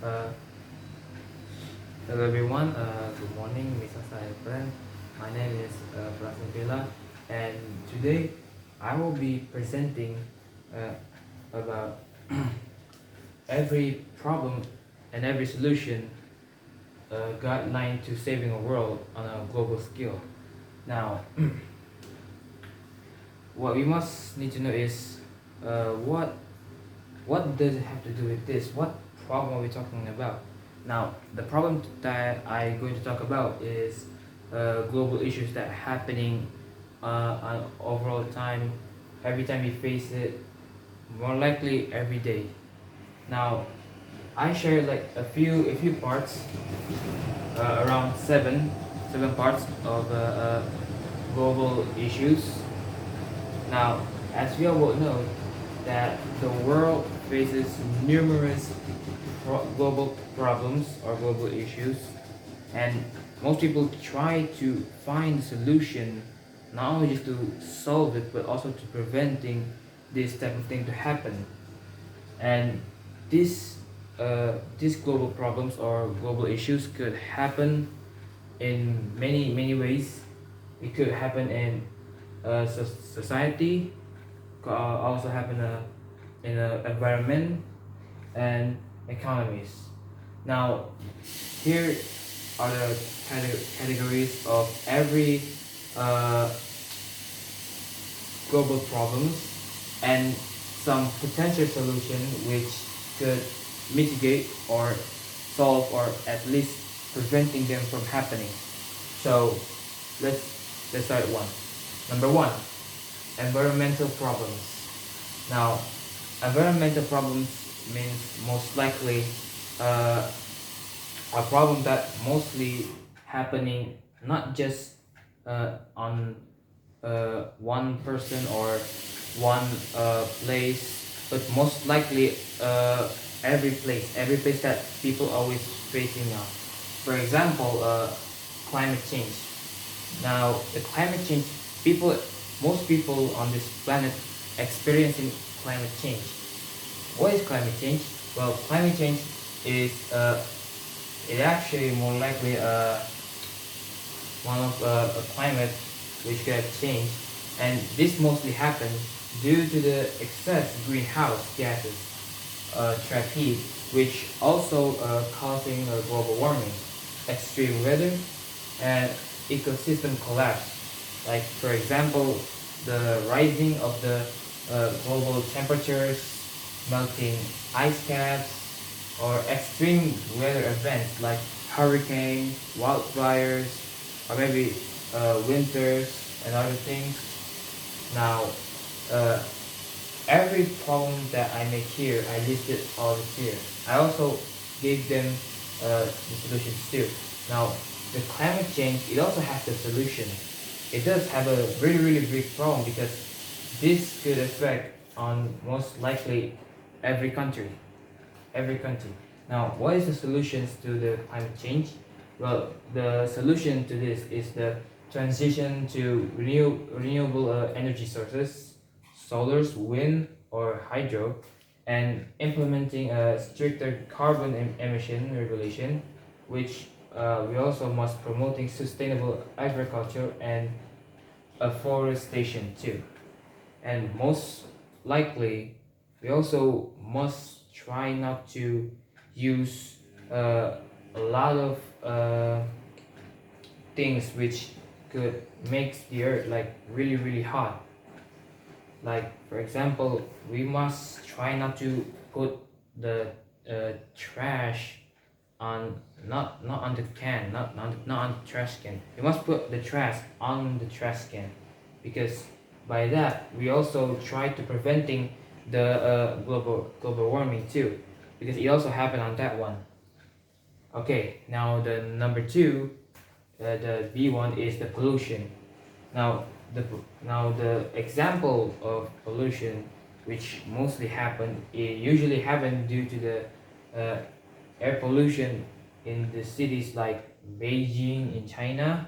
Uh, Hello everyone. Good morning, Mr. and friend. My name is Prasen Villa, and today I will be presenting uh, about every problem and every solution guideline to saving a world on a global scale. Now, what we must need to know is what does it have to do with this? What problem are we talking about? Now, the problem that I'm going to talk about is global issues that are happening on overall time, every time we face it, more likely every day. Now, I share like a few parts, around seven parts of global issues. Now, as we all will know, that the world faces numerous global problems or global issues, and most people try to find a solution, not only just to solve it, but also to preventing this type of thing to happen. And this these global problems or global issues could happen in many ways. It could happen in society, also happen in a environment and economies. Now, here are the categories of every uh, global problems and some potential solution which could mitigate or solve or at least preventing them from happening. So let's let's start one. Number one, environmental problems. Now, environmental problems means most likely uh, a problem that mostly happening not just on one person or one place, but most likely every place that people always facing now. For example, climate change. Now, the climate change, people, most people on this planet experiencing climate change. What is climate change? Well, climate change is it actually more likely one of a climate which could have changed, and this mostly happens due to the excess greenhouse gases trap heat, which also causing global warming, extreme weather, and ecosystem collapse. Like for example, the rising of the global temperatures, melting ice caps, or extreme weather events like hurricanes, wildfires, or maybe winters and other things. Now, uh, every problem that I make here, I listed all this here. I also gave them the solutions too. Now, the climate change, it also has the solution. It does have a really big problem because this could affect on most likely every country. Every country. Now, what is the solutions to the climate change? Well, the solution to this is the transition to renewable energy sources, solars, wind, or hydro, and implementing a stricter carbon emission regulation, which we also must promoting sustainable agriculture and afforestation too. And most likely, we also must try not to use a lot of things which could make the earth like really hot. Like for example, we must try not to put the trash on not on the can, not on the trash can. We must put the trash on the trash can, because by that we also try to preventing the global warming too, because it also happened on that one. Okay, now the number two, the B one is the pollution. Now the example of pollution which mostly happen, it usually happen due to the uh, air pollution in the cities like Beijing in China,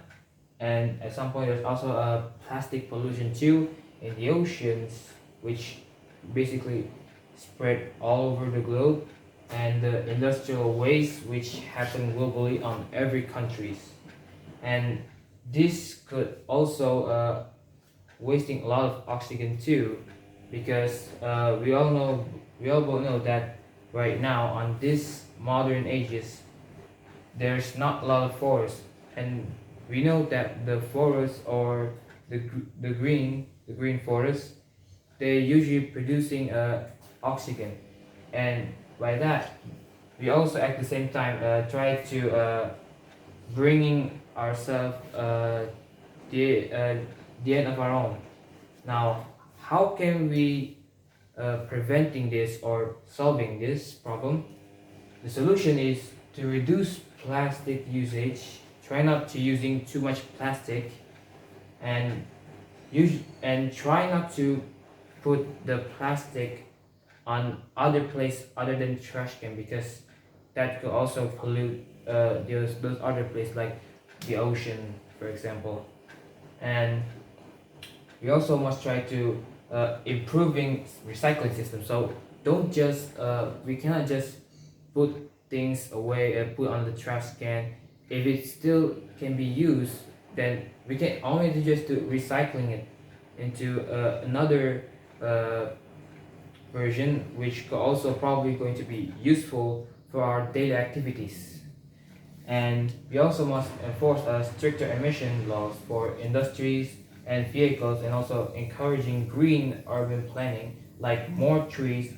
and at some point there's also a plastic pollution too in the oceans, which basically spread all over the globe. and the industrial waste which happen globally on every countries. And this could also wasting a lot of oxygen too, because we all both know that right now on this modern ages there's not a lot of forest, and we know that the forest or the green forest, they're usually producing oxygen, and by that we also at the same time try to bringing ourselves the end of our own. Now, how can we preventing this or solving this problem? The solution is to reduce plastic usage. Try not to using too much plastic, and try not to put the plastic on other place other than trash can, because that could also pollute those other places like the ocean, for example. And we also must try to improving recycling system. So don't just we cannot just put things away and put on the trash can. If it still can be used, then we can only just do recycling it into another uh, version, which could also probably going to be useful for our daily activities. And we also must enforce stricter emission laws for industries and vehicles, and also encouraging green urban planning like more trees,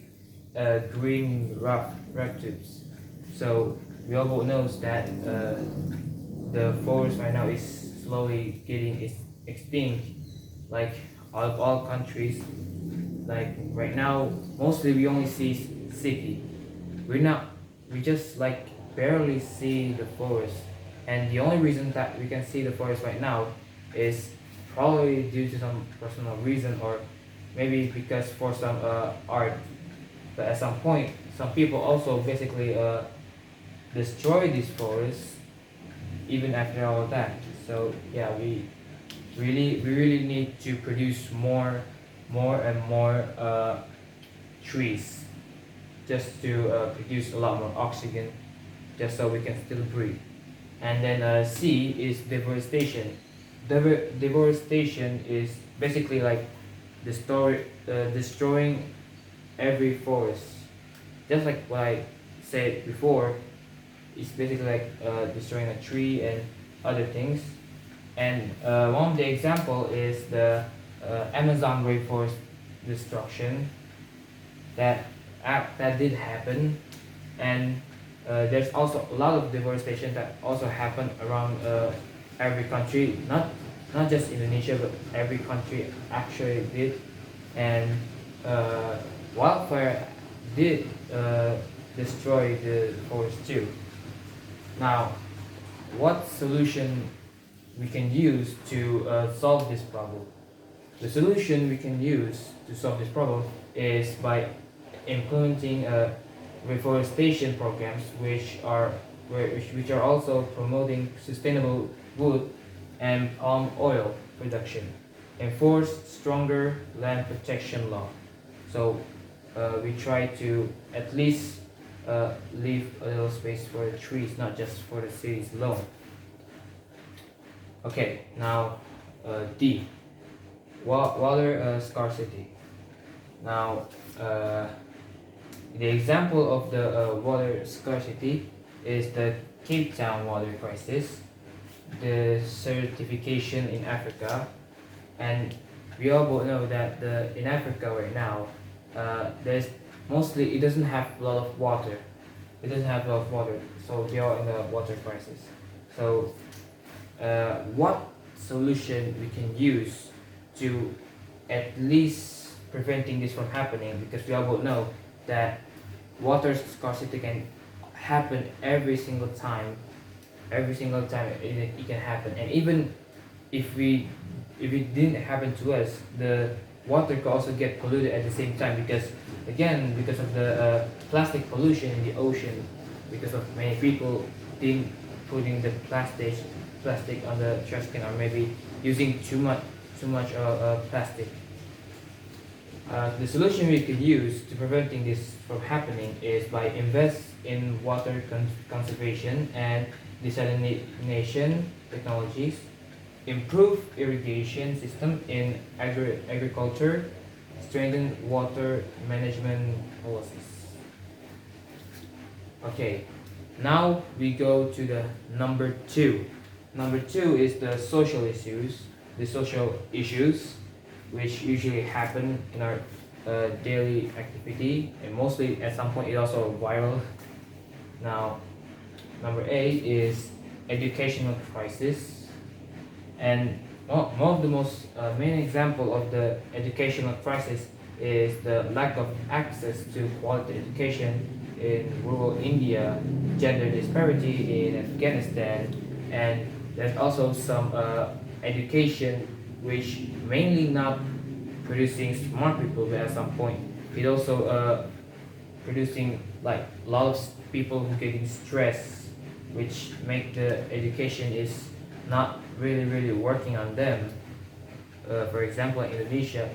green rough tubes. So we all knows that the forest right now is slowly getting extinct, like out of all countries. Like right now, mostly we only see city. We're not, we just like barely see the forest, and the only reason that we can see the forest right now is probably due to some personal reason, or maybe because for some art. But at some point, some people also basically destroy these forests even after all of that. So yeah, we really need to produce more and more trees, just to produce a lot more oxygen, just so we can still breathe. And then C is deforestation. Deforestation is basically like destroying every forest. Just like what I said before, it's basically like destroying a tree and other things. And one of the example is the Amazon rainforest destruction that that did happen. And there's also a lot of deforestation that also happened around every country, not just Indonesia, but every country actually did. And uh, wildfire did destroy the forest too. Now, what solution we can use to solve this problem? The solution we can use to solve this problem is by implementing reforestation programs, which are also promoting sustainable wood and palm oil production, enforce stronger land protection law. So we try to at least leave a little space for the trees, not just for the cities alone. Okay, now D, water scarcity. Now, the example of the water scarcity is the Cape Town water crisis, the certification in Africa, and we all both know that in Africa right now, there's mostly it doesn't have a lot of water. It doesn't have a lot of water, so they are in a water crisis. So, what solution we can use to at least preventing this from happening? Because we all both know that water scarcity can happen every single time it can happen. And even if we if it didn't happen to us, the water could also get polluted at the same time, because again, because of the plastic pollution in the ocean, because of many people being putting the plastic on the trash can, or maybe using too much plastic. The solution we could use to preventing this from happening is by invest in water conservation and desalination technologies, improve irrigation system in agriculture, strengthen water management policies. Okay, now we go to the number two. Number two is the social issues, which usually happen in our daily activity, and mostly at some point it also viral. Now, number eight is educational crisis, and one of the most main example of the educational crisis is the lack of access to quality education in rural India, gender disparity in Afghanistan, and there's also some education which mainly not producing smart people, but at some point it also producing like a lot of people who getting stressed, which make the education is not really working on them. For example, in Indonesia,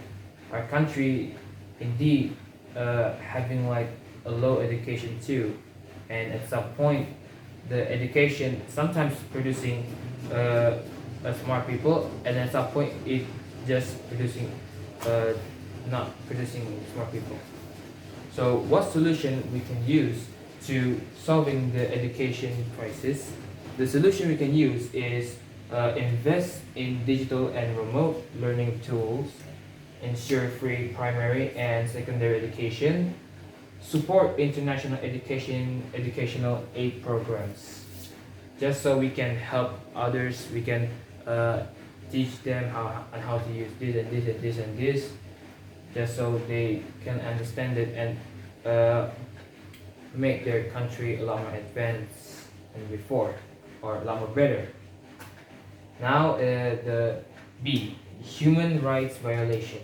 our country indeed having like a low education too, and at some point the education sometimes producing smart people, and at some point it just producing not producing smart people. So what solution we can use to solving the education crisis? The solution we can use is invest in digital and remote learning tools, ensure free primary and secondary education, support international educational aid programs. Just so we can help others, we can teach them how to use this and this and this and this, just so they can understand it and make their country a lot more advanced than before, or a lot more better. Now the B, human rights violation.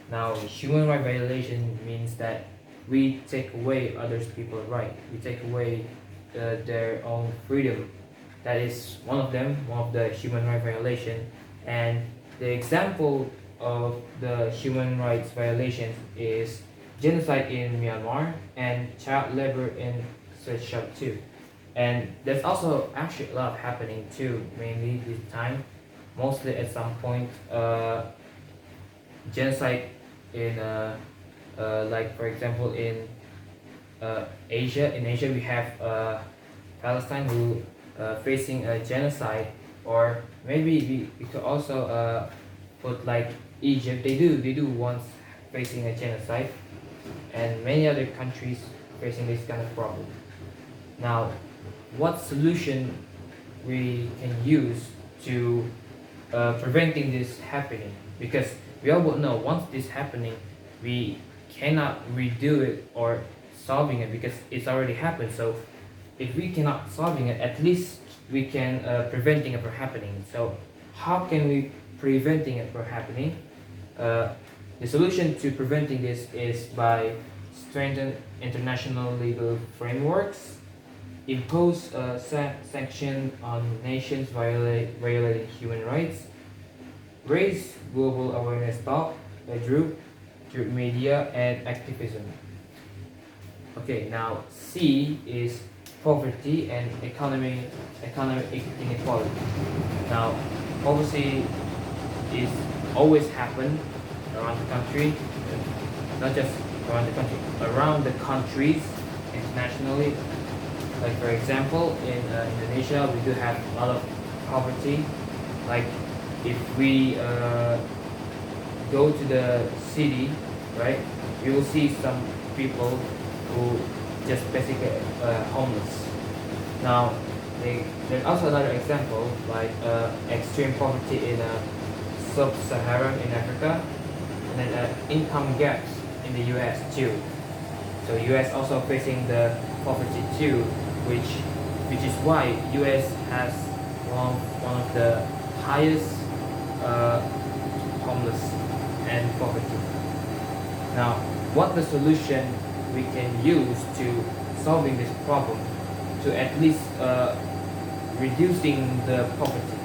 Now human rights violation means that we take away others people's right. We take away their own freedom. That is one of them, one of the human rights violation. And the example of the human rights violations is genocide in Myanmar and child labor in Seychelles too. And there's also actually a lot happening too, mainly this time, mostly at some point, genocide in like for example in Asia. In Asia we have Palestine who facing a genocide, or maybe we could also put like Egypt. They do once facing a genocide, and many other countries facing this kind of problem. Now, what solution we can use to preventing this happening? Because we all would know once this happening, we cannot redo it or solving it because it's already happened. So if we cannot solving it, at least we can preventing it from happening. So how can we preventing it from happening? The solution to preventing this is by strengthen international legal frameworks, impose sanction on nations violating human rights, raise global awareness talk through media and activism. Okay, now C is poverty and economic inequality. Now, poverty is always happen around the country, not just around the country, around the countries internationally. Like for example, in Indonesia, we do have a lot of poverty. Like if we go to the city, right, you will see some people who just basically homeless. Now, there's also another example, like extreme poverty in sub-Saharan in Africa, and then income gaps in the U.S. too. So U.S. also facing the poverty too, which is why U.S. has one of the highest homeless and poverty. Now, what the solution we can use to solving this problem, to at least reducing the poverty?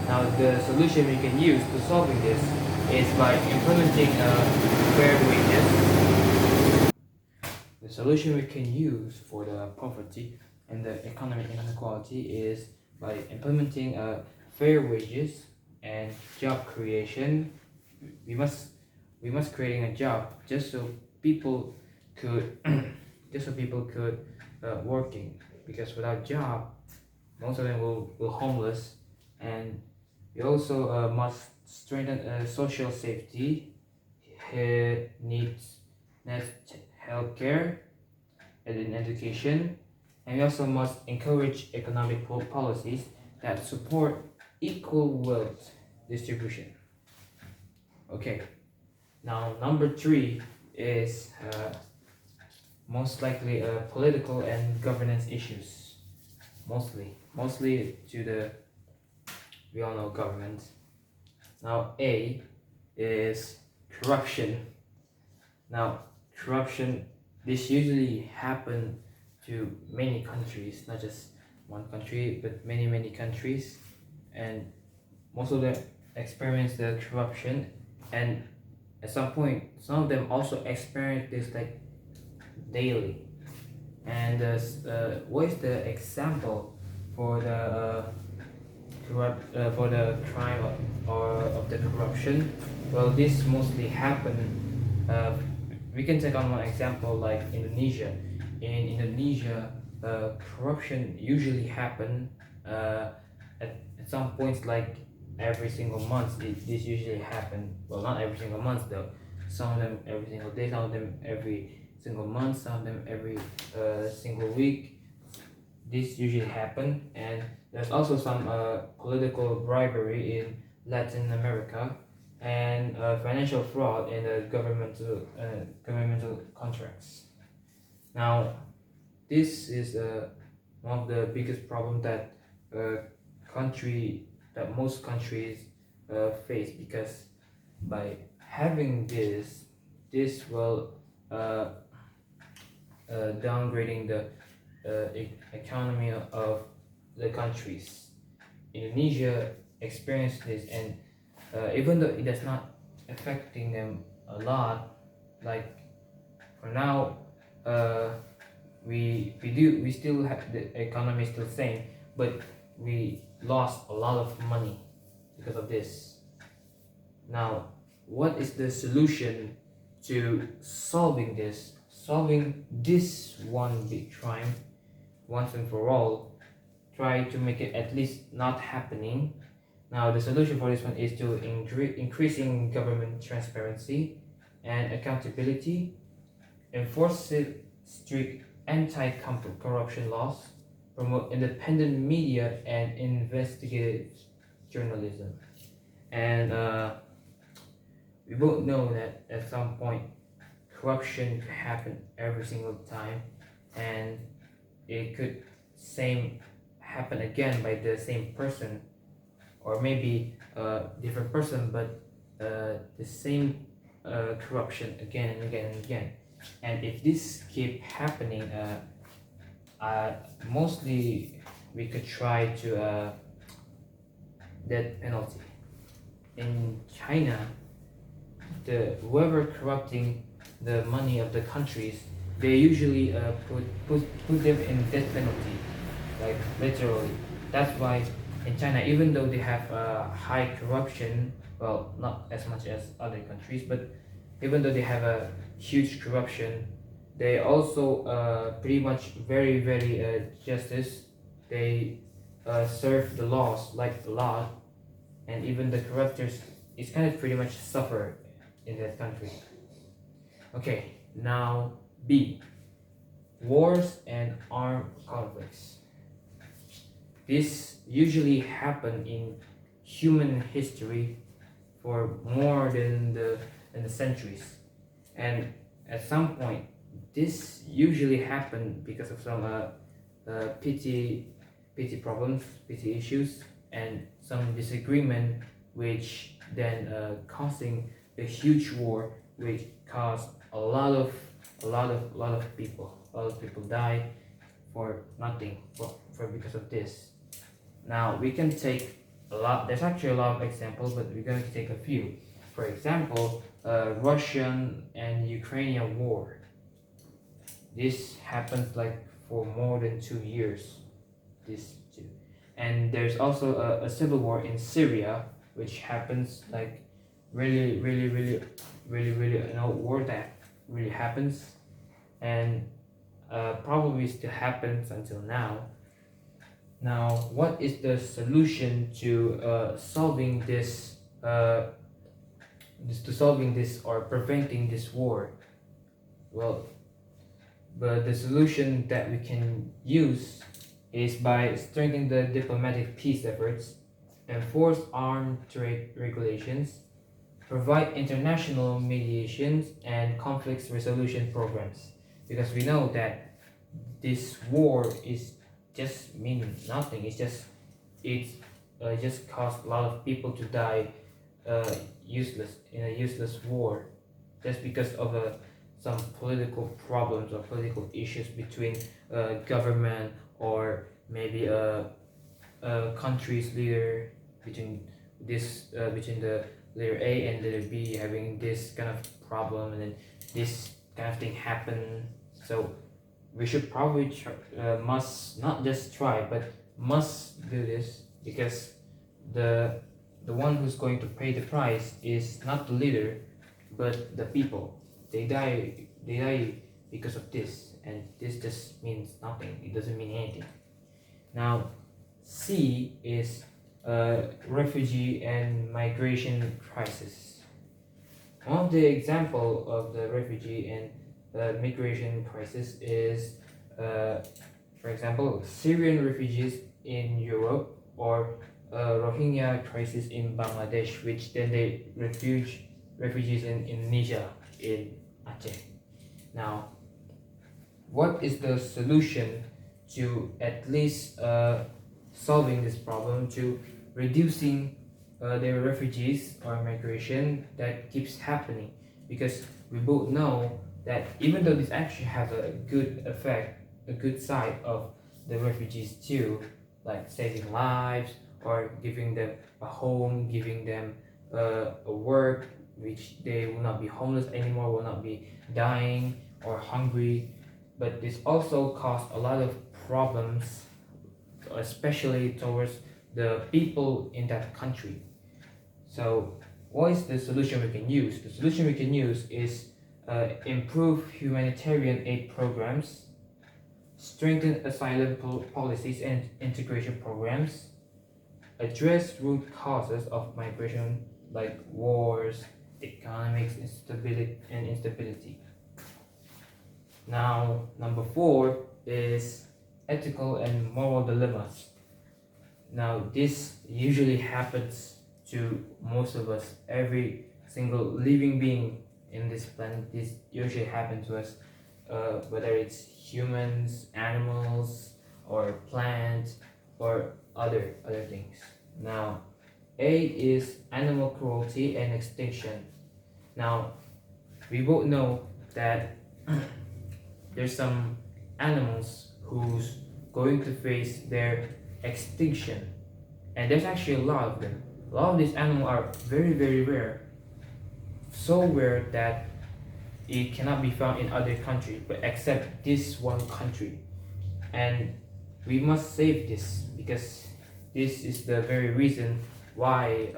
Now, the solution we can use to solving this is by implementing fair wages. The solution we can use for the poverty and the economic inequality is by implementing fair wages and job creation. We must creating a job just so people could working, because without job most of them will homeless. And we also must strengthen social safety, needs healthcare and in education, and we also must encourage economic policies that support equal wealth distribution. Okay, now number three is most likely political and governance issues. Mostly to the, we all know, government. Now A is corruption. Now corruption, this usually happen to many countries, not just one country, but many countries, and most of them experience the corruption, and at some point some of them also experience this like daily. And what is the example for the for the crime of the corruption? Well, this mostly happen. We can take on one example like Indonesia. In Indonesia, corruption usually happen at some points, like every single month. This usually happen. Well, not every single month though. Some of them every single day, some of them every single month, some of them every single week. This usually happen. And there's also some political bribery in Latin America, and financial fraud in the governmental contracts. Now, this is one of the biggest problems that most countries face, because by having this will downgrading the economy of the countries. Indonesia experienced this, and even though it is not affecting them a lot, like for now, we still have the economy is still same, but we lost a lot of money because of this. Now, what is the solution to solving this one big crime once and for all? Try to make it at least not happening. Now, the solution for this one is to increasing government transparency and accountability, enforce strict anti-corruption laws, promote independent media and investigative journalism. And we both know that at some point corruption could happen every single time, and it could same happen again by the same person, or maybe a different person, but the same corruption again and again and again. And if this keep happening, mostly we could try to death penalty. In China, whoever corrupting the money of the countries, they usually put them in death penalty, like literally. That's why in China, even though they have high corruption, well, not as much as other countries, but even though they have a huge corruption, they also pretty much very justice. They serve the laws like the law, and even the corruptors is kind of pretty much suffer in that country. Okay, now B, wars and armed conflicts. This usually happen in human history for more than the centuries, and at some point this usually happen because of some pity problems, pity issues, and some disagreement, which then causing a huge war, which caused a lot of people. A lot of people die for nothing, for because of this. Now we can take a lot. There's actually a lot of examples, but we're going to take a few. For example, Russian and Ukrainian war. This happens like for more than 2 years. This two, and there's also a civil war in Syria, which happens like really war that really happens, and probably still happens until now. Now, what is the solution to solving this or preventing this war? Well, but the solution that we can use is by strengthening the diplomatic peace efforts, enforce armed trade regulations, provide international mediations and conflicts resolution programs. Because we know that this war is just mean nothing. It just caused a lot of people to die useless in a useless war, just because of some political problems or political issues between government or maybe a country's leader, between the leader A and leader B having this kind of problem, and then this kind of thing happen. So we should probably must not just try but must do this, because the one who's going to pay the price is not the leader but the people. They die because of this, and this just means nothing. It doesn't mean anything. Now, C is refugee and migration crisis. One of the example of the refugee and migration crisis is, for example, Syrian refugees in Europe, or Rohingya crisis in Bangladesh, which then they refugees in Indonesia, in Aceh. Now, what is the solution to at least solving this problem, to reducing the refugees or migration that keeps happening? Because we both know that even though this actually has a good effect, a good side of the refugees too, like saving lives or giving them a home, giving them a work, which they will not be homeless anymore, will not be dying or hungry. But this also caused a lot of problems, especially towards the people in that country. So what is the solution we can use? The solution we can use is improve humanitarian aid programs, strengthen asylum policies and integration programs, address root causes of migration like wars, economics, instability. Now, number 4 is ethical and moral dilemmas. Now, this usually happens to most of us, every single living being in this planet. This usually happens to us, whether it's humans, animals, or plants, or other things. Now, A is animal cruelty and extinction. Now, we both know that there's some animals who's going to face their extinction, and there's actually a lot of them. A lot of these animals are very rare, so rare that it cannot be found in other countries but except this one country. And we must save this, because this is the very reason why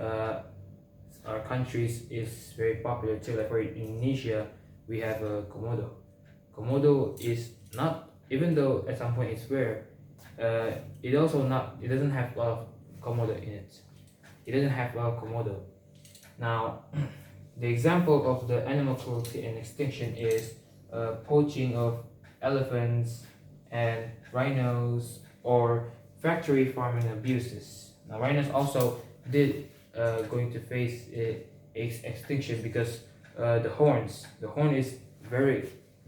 our countries is very popular too. Like for Indonesia, we have a Komodo. Komodo is not, even though at some point it's rare, it doesn't have a lot of Komodo in it. It doesn't have a lot of Komodo. Now, the example of the animal cruelty and extinction is poaching of elephants and rhinos, or factory farming abuses. Now, rhinos also going to face extinction, because the horn is the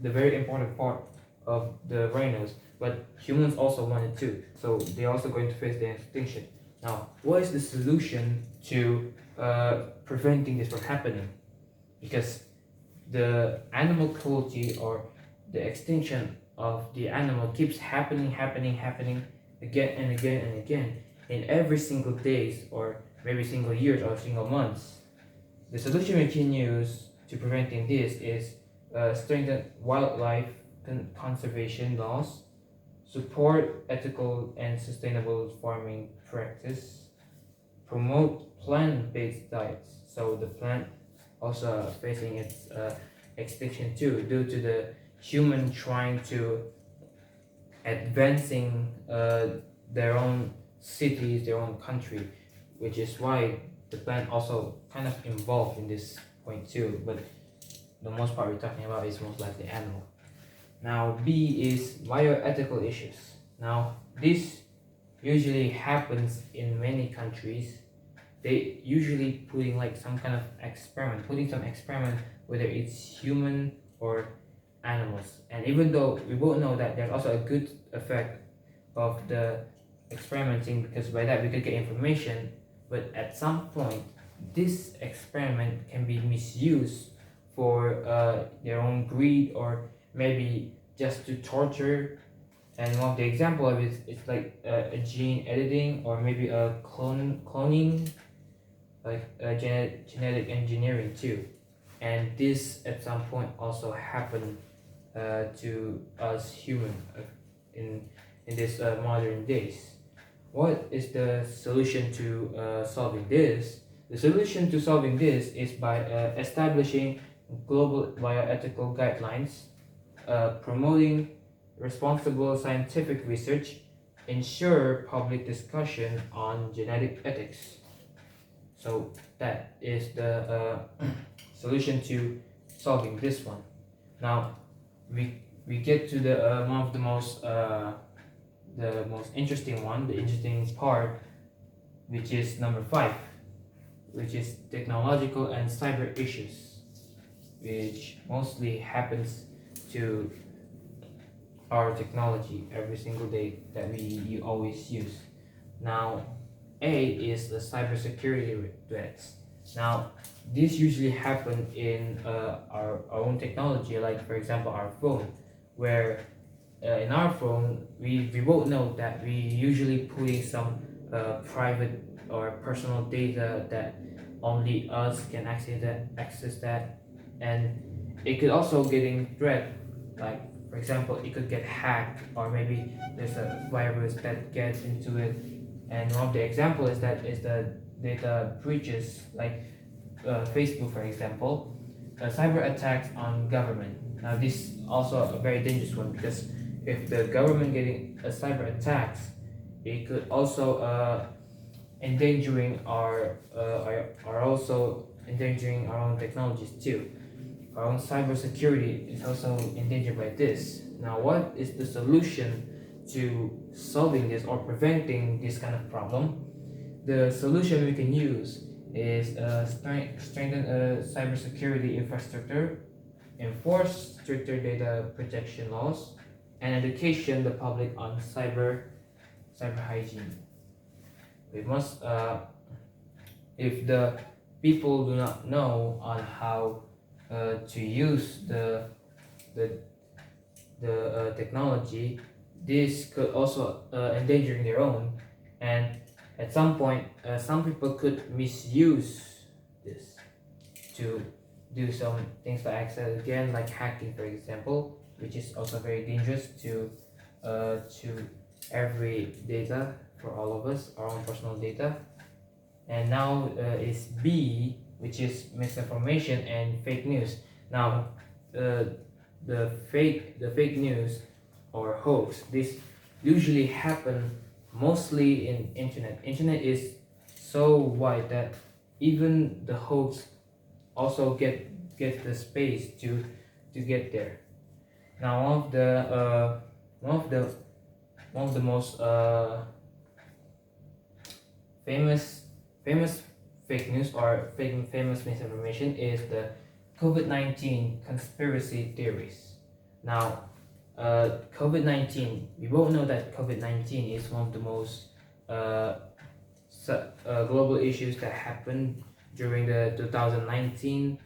very important part of the rhinos, but humans also want it too, so they're also going to face the extinction. Now, what is the solution to preventing this from happening? Because the animal cruelty or the extinction of the animal keeps happening again and again in every single days, or maybe single years or single months. The solution we can use to preventing this is strengthen wildlife conservation laws, support ethical and sustainable farming practice, promote plant-based diets. So the plant also facing its extinction too, due to the human trying to advancing their own cities, their own country, which is why the plant also kind of involved in this point too. But the most part we're talking about is most likely animal. Now B is bioethical issues. Now this usually happens in many countries. They usually putting like some kind of experiment, putting some experiment, whether it's human or animals. And even though we both know that there's also a good effect of the experimenting, because by that we could get information, but at some point this experiment can be misused for their own greed, or maybe just to torture. And one of the example of it is like a gene editing, or maybe a cloning, like genetic engineering too. And this at some point also happened to us human in this modern days. What is the solution to solving this? The solution to solving this is by establishing global bioethical guidelines, promoting responsible scientific research, ensure public discussion on genetic ethics. So that is the solution to solving this one. Now we get to the one of the most interesting one, the interesting part, which is number 5, which is technological and cyber issues, which mostly happens to our technology every single day that you always use. Now A is the cybersecurity threats. Now this usually happen in our own technology, like for example our phone, where in our phone we both know that we usually putting some private or personal data that only us can access that, and it could also getting threat, like for example it could get hacked, or maybe there's a virus that gets into it. And one of the example is the data breaches, like Facebook for example, cyber attacks on government. Now this also a very dangerous one, because if the government getting a cyber attacks, it could also endangering our also endangering our own technologies too. Our own cyber security is also endangered by this. Now what is the solution to solving this or preventing this kind of problem? The solution we can use is strengthen cybersecurity infrastructure, enforce stricter data protection laws, and education the public on cyber hygiene. We must, if the people do not know on how to use the technology, this could also endangering their own, and at some point some people could misuse this to do some things like access again, like hacking for example, which is also very dangerous to every data for all of us, our own personal data. And now is B, which is misinformation and fake news. Now the fake news or hoax, this usually happen mostly in internet is so wide that even the hoax also get the space to get there. Now one of the most famous fake news or famous misinformation is the COVID-19 conspiracy theories. Now COVID-19, we both know that COVID-19 is one of the most global issues that happened during the 2019,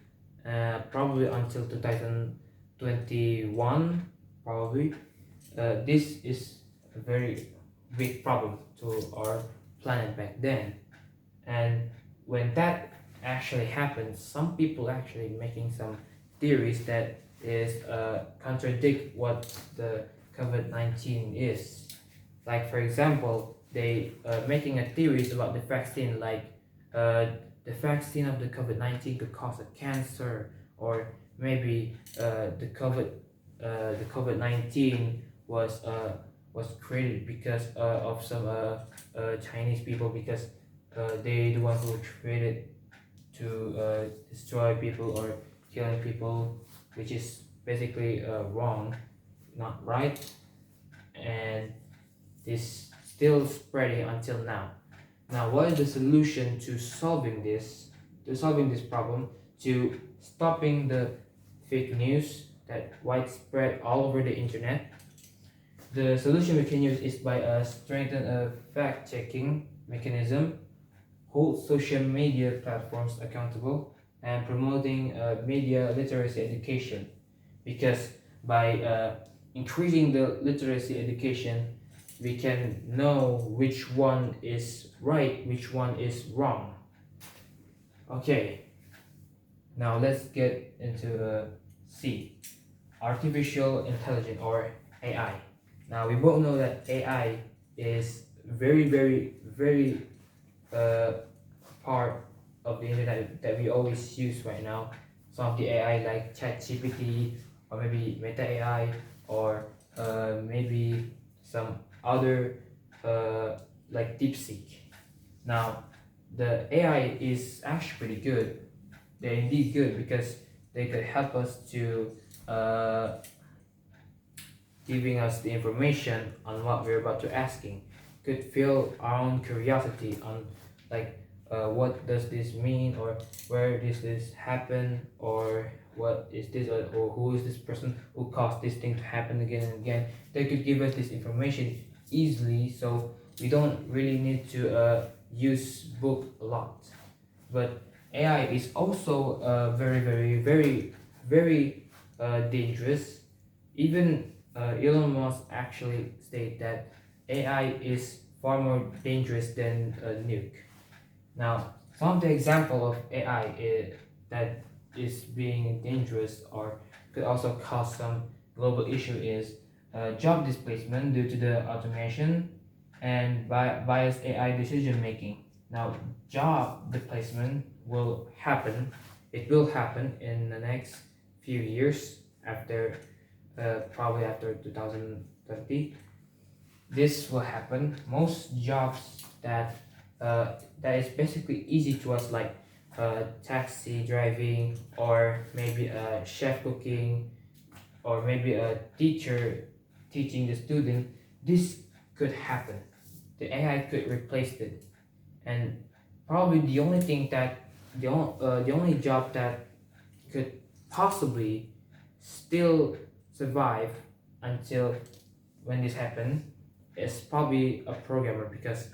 probably until 2021 probably. This is a very big problem to our planet back then, and when that actually happens, some people actually making some theories that is contradict what the COVID-19 is. Like for example, they making a theories about the vaccine, like uh, the vaccine of the COVID-19 could cause a cancer, or maybe the COVID-19 was created because of some Chinese people, because they the one who created to destroy people or killing people, which is basically wrong, not right, and is still spreading until now. Now, what is the solution to solving this? To solving this problem, to stopping the fake news that widespread all over the internet? The solution we can use is by strengthen a fact-checking mechanism, hold social media platforms accountable, and promoting media literacy education. Because by increasing the literacy education, we can know which one is right, which one is wrong. Okay, now let's get into C, artificial intelligence or AI. Now we both know that AI is very part of the internet that we always use right now. Some of the AI like ChatGPT, or maybe Meta AI, or maybe some other like DeepSeek. Now the AI is actually pretty good. They're indeed good because they could help us to uh, giving us the information on what we're about to asking, could feel our own curiosity on like what does this mean, or where does this happen, or what is this, or who is this person who caused this thing to happen again and again. They could give us this information easily, so we don't really need to use book a lot. But AI is also very dangerous. Even Elon Musk actually state that AI is far more dangerous than a nuke. Now, some of the example of AI that is being dangerous or could also cause some global issue is job displacement due to the automation and biased AI decision making. Now, job displacement will happen. It will happen in the next few years after probably after 2030. This will happen. Most jobs that is basically easy to us, like taxi driving, or maybe a chef cooking, or maybe a teacher teaching the student, this could happen. The AI could replace it, and probably the only thing that the only job that could possibly still survive until when this happens is probably a programmer, because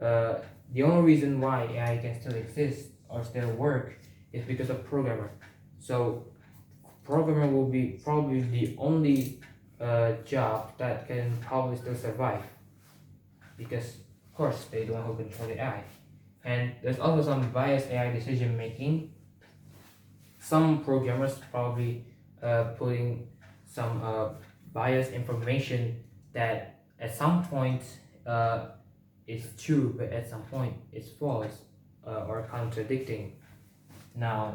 uh, the only reason why AI can still exist or still work is because of programmer. So programmer will be probably the only job that can probably still survive, because of course they don't who control the AI. And there's also some biased AI decision making. Some programmers probably putting some biased information that at some point uh, is true, but at some point it's false or contradicting. Now,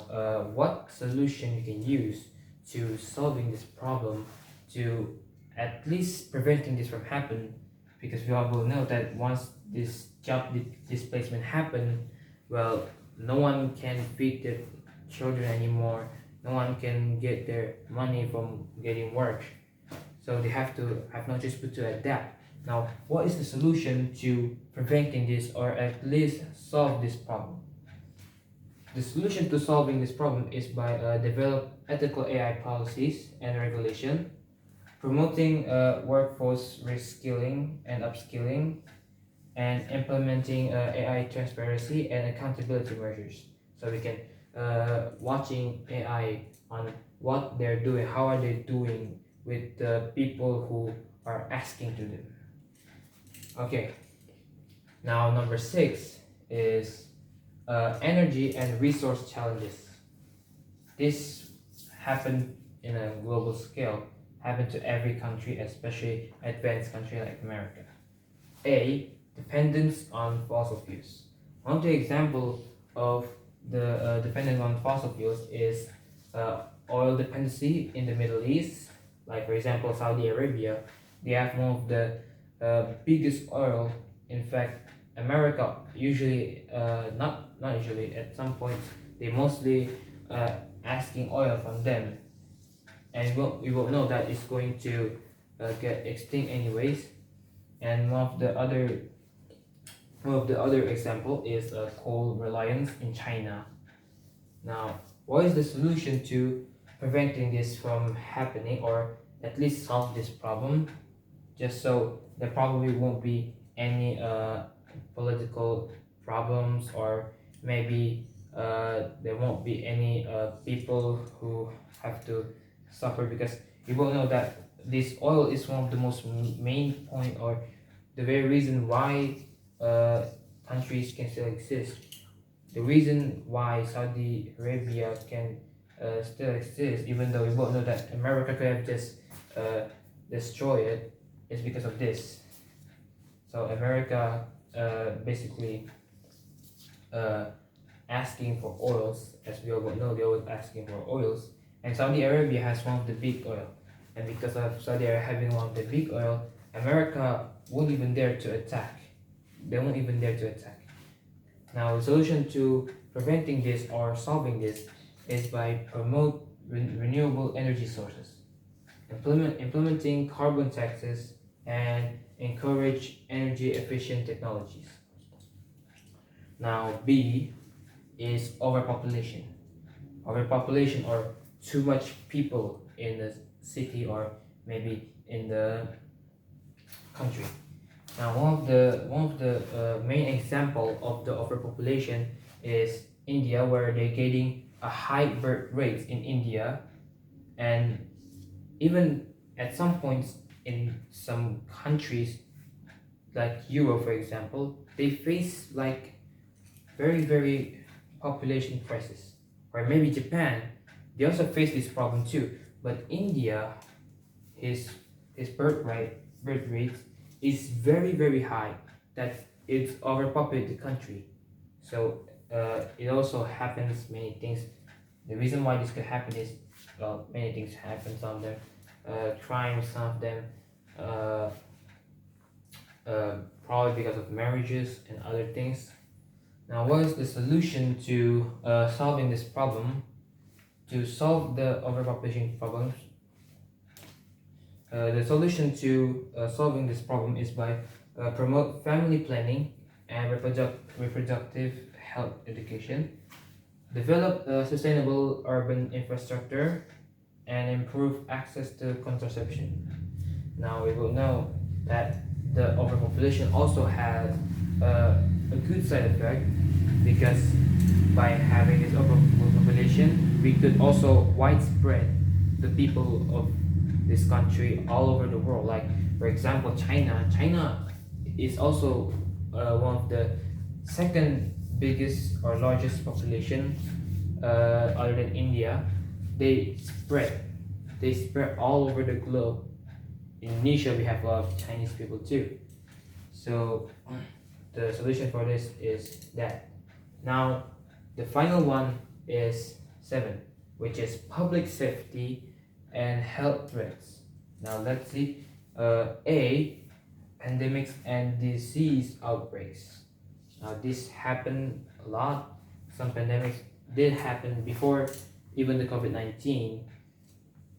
what solution you can use to solving this problem, to at least preventing this from happening? Because we all will know that once this job displacement happen, well, no one can feed their children anymore. No one can get their money from getting work. So they have to have no choice but to adapt. Now, what is the solution to preventing this, or at least solve this problem? The solution to solving this problem is by develop ethical AI policies and regulation, promoting workforce reskilling and upskilling, and implementing AI transparency and accountability measures. So we can watching AI on what they're doing, how are they doing with the people who are asking to them. Okay, now number 6 is energy and resource challenges. This happened in a global scale, happened to every country, especially advanced country like America. A. Dependence on fossil fuels. One of the example of the dependence on fossil fuels is oil dependency in the Middle East. Like for example, Saudi Arabia, they have one of the biggest oil. In fact, America usually not usually, at some point they mostly asking oil from them, and we will know that it's going to get extinct anyways. And one of the other example is coal reliance in China. Now, what is the solution to preventing this from happening, or at least solve this problem, just so there probably won't be any political problems, or maybe there won't be any people who have to suffer, because you will know that this oil is one of the most main point, or the very reason why countries can still exist. The reason why Saudi Arabia can still exist, even though we both know that America could have just destroyed it, is because of this. So America basically asking for oils, as we all know, they're always asking for oils, and Saudi Arabia has one of the big oil, and because of Saudi Arabia having one of the big oil, America won't even dare to attack. They won't even dare to attack. Now, the solution to preventing this or solving this is by promote renewable energy sources, implementing carbon taxes, and encourage energy efficient technologies. Now, B is overpopulation. Overpopulation, or too much people in the city, or maybe in the country. Now, one of the main example of the overpopulation is India, where they're getting a high birth rate in India, and even at some points in some countries like Europe, for example, they face like very population crisis. Or maybe Japan, they also face this problem too. But India, his birth rate is very high, that it's overpopulated the country. So it also happens many things. The reason why this could happen is, well, many things happen. Some of them crime, some of them uh, probably because of marriages and other things. Now, what is the solution to solving this problem? To solve the overpopulation problems, the solution to solving this problem is by promote family planning and reproductive health education, develop a sustainable urban infrastructure, and improve access to contraception. Now, we will know that the overpopulation also has a good side effect, because by having this overpopulation, we could also widespread the people of this country all over the world. Like for example, China is also one of the second biggest or largest population other than India. They spread all over the globe. In Indonesia, we have a lot of Chinese people too. So the solution for this is that. Now, the final one is 7, which is public safety and health threats. Now let's see. A, pandemics and disease outbreaks. Now this happened a lot. Some pandemics did happen before even the COVID-19,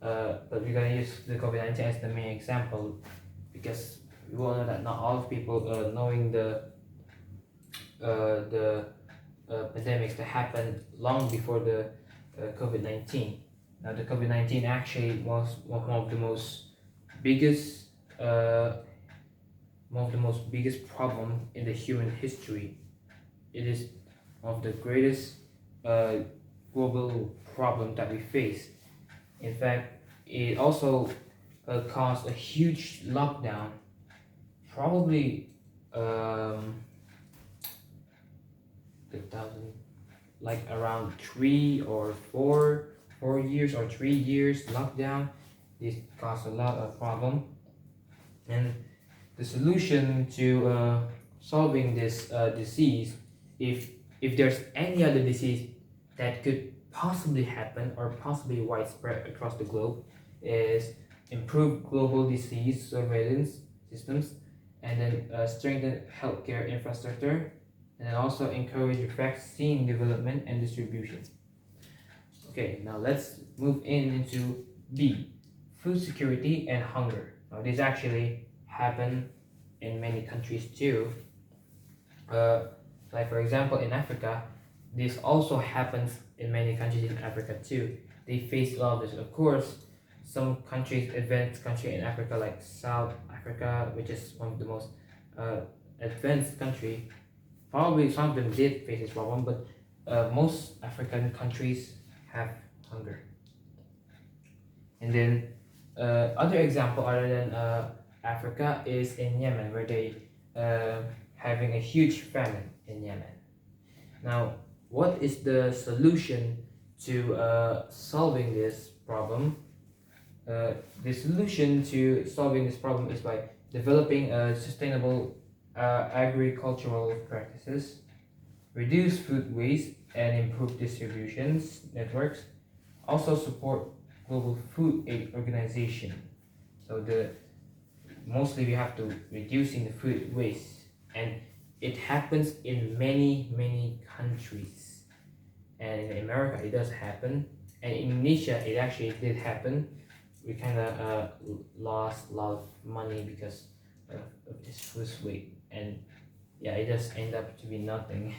but we're gonna use the COVID-19 as the main example, because we all know that not all of people knowing the pandemics that happened long before the COVID-19. Now the COVID-19 actually was one of the most biggest problem in the human history. It is one of the greatest global problem that we face. In fact, it also caused a huge lockdown, probably 2000, like around 3 or 4 years or 3 years lockdown. This caused a lot of problem, and the solution to solving this disease, if there's any other disease that could possibly happen or possibly widespread across the globe, is improve global disease surveillance systems, and then strengthen healthcare infrastructure, and then also encourage vaccine development and distribution. Okay, now let's move into B, food security and hunger. Now this actually happen in many countries too. Like for example, in Africa, this also happens in many countries in Africa too. They face a lot of this. Of course, some countries, advanced country in Africa like South Africa, which is one of the most advanced country, probably some of them did face this problem, but most African countries have hunger. And then other example other than Africa is in Yemen, where they having a huge famine in Yemen. Now, what is the solution to solving this problem? The solution to solving this problem is by developing sustainable agricultural practices, reduce food waste, and improve distributions networks. Also support global food aid organization. So the mostly we have to reducing the food waste, and it happens in many countries. And in America it does happen, and in Indonesia it actually did happen. We kind of lost a lot of money because of this food waste, and yeah, it just ended up to be nothing.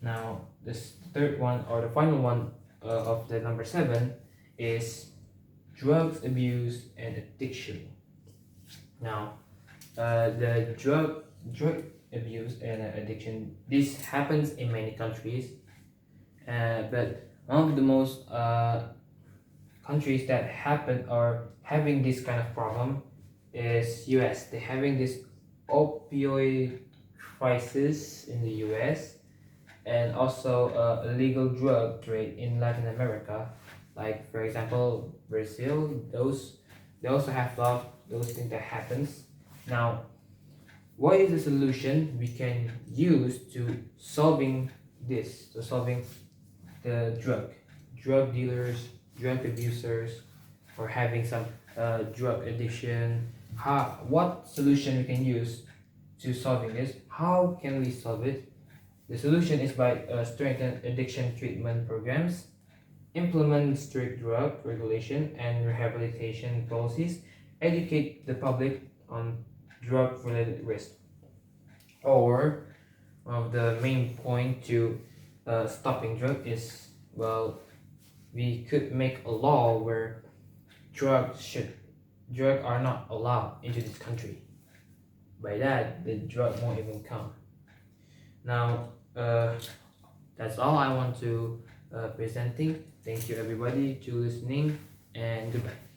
Now this third one, or the final one of the number 7, is drugs abuse and addiction. Now the drug abuse and addiction, this happens in many countries, but one of the most countries that happen or having this kind of problem is US. They're having this opioid crisis in the US, and also illegal drug trade in Latin America, like for example Brazil. Those, they also have a lot of those things that happens. Now, what is the solution we can use to solving this, to solving the drug dealers, drug abusers, or having some drug addiction? What solution we can use to solving this? How can we solve it? The solution is by strengthen addiction treatment programs, implement strict drug regulation and rehabilitation policies, educate the public on drug-related risk. Or one of the main point to stopping drug is, well, we could make a law where drugs are not allowed into this country. By that, the drug won't even come. Now, that's all I want to presenting. Thank you everybody to listening, and goodbye.